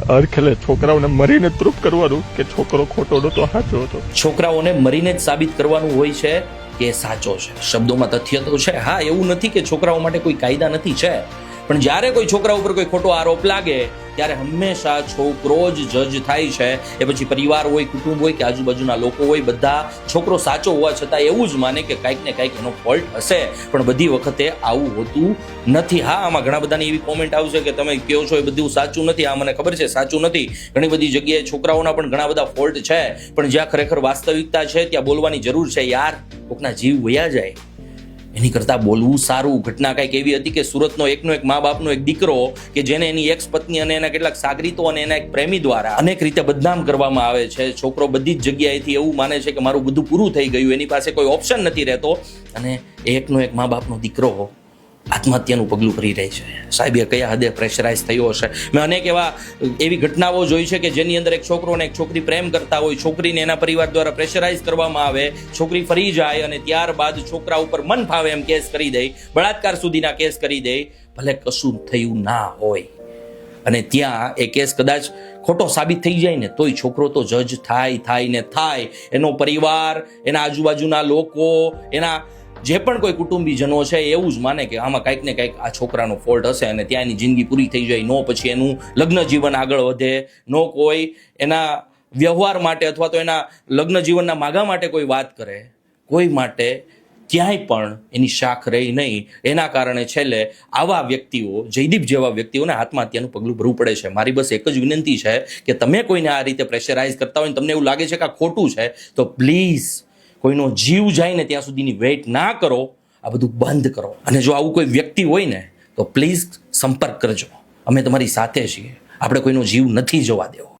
અરખેલે છોકરાઓને મરીને પ્રૂફ કરવાનું કે છોકરો ખોટો નતો સાચો હતો. છોકરાઓને મરીને જ સાબિત કરવાનું હોય છે કે સાચો છે. શબ્દોમાં તથ્ય તો છે. હા, એવું નથી કે છોકરાઓ માટે કોઈ કાયદા નથી, છે, પણ જ્યારે કોઈ છોકરા ઉપર કોઈ ખોટો આરોપ લાગે ત્યારે હંમેશા છોકરો જ જજ થાય છે. એ પછી પરિવાર હોય, કુટુંબ હોય કે આજુબાજુના લોકો હોય, બધા છોકરો સાચો હોવા છતાં એવું જ માને કે કંઈક ને કંઈક એનો ફોલ્ટ હશે, પણ બધી વખતે આવું હોતું નથી. હા, આમાં ઘણા બધાની એવી કોમેન્ટ આવશે કે તમે કહો છો એ બધું સાચું નથી. આ મને ખબર છે સાચું નથી. ઘણી બધી જગ્યાએ છોકરાઓના પણ ઘણા બધા ફોલ્ટ છે, પણ જ્યાં ખરેખર વાસ્તવિકતા છે ત્યાં બોલવાની જરૂર છે. યાર, કોકના જીવ વયા જાય એની કરતાં બોલવું સારું. ઘટના કંઈક એવી હતી કે સુરતનો એકનો એક મા બાપનો એક દીકરો કે જેને એની એક્સ પત્ની અને એના કેટલાક સાગરીતો અને એના એક પ્રેમી દ્વારા અનેક રીતે બદનામ કરવામાં આવે છે. છોકરો બધી જ જગ્યાએથી એવું માને છે કે મારું બધું પૂરું થઈ ગયું, એની પાસે કોઈ ઓપ્શન નથી રહેતો, અને એકનો એક મા બાપનો દીકરો આત્મહત્યાનું પગલું ભરી રહી છે. સાહેબ, એ કયા હદે પ્રેશરાઇઝ થયો હશે. મેં અનેક એવી ઘટનાઓ જોઈ છે કે જેની અંદર એક છોકરો અને એક છોકરી પ્રેમ કરતા હોય, છોકરીને એના પરિવાર દ્વારા પ્રેશરાઇઝ કરવામાં આવે, છોકરી ફરી જાય અને ત્યારબાદ છોકરા ઉપર મન ફાવે એમ કેસ કરી દે, બળાત્કાર સુધીના કેસ કરી દે, ભલે કશું થયું ના હોય. અને ત્યાં એ કેસ કદાચ ખોટો સાબિત થઈ જાય ને તોય છોકરો તો જજ થાય. એનો પરિવાર, એના આજુબાજુના લોકો, એના જે પણ કોઈ કુટુંબીજનો છે એવું જ માને કે આમાં કંઈક ને કંઈક આ છોકરાનો ફોલ્ટ હશે, અને ત્યાં એની જિંદગી પૂરી થઈ જાય. નો પછી એનું લગ્ન જીવન આગળ વધે, નો કોઈ એના વ્યવહાર માટે અથવા તો એના લગ્ન જીવનના માગા માટે કોઈ વાત કરે, કોઈ માટે ક્યાંય પણ એની શાખ રહી નહીં. એના કારણે છેલ્લે આવા વ્યક્તિઓ, જયદીપ જેવા વ્યક્તિઓને આત્મહત્યાનું પગલું ભરવું પડે છે. મારી બસ એક જ વિનંતી છે કે તમે કોઈને આ રીતે પ્રેશરાઇઝ કરતા હોય ને તમને એવું લાગે છે કે આ ખોટું છે, તો પ્લીઝ કોઈનો જીવ જાય ને ત્યાં સુધીની વેઇટ ના કરો. આ બધું બંધ કરો. અને જો આવું કોઈ વ્યક્તિ હોય ને તો પ્લીઝ સંપર્ક કરજો. અમે તમારી સાથે છીએ. આપણે કોઈનો જીવ નથી જવા દેવો.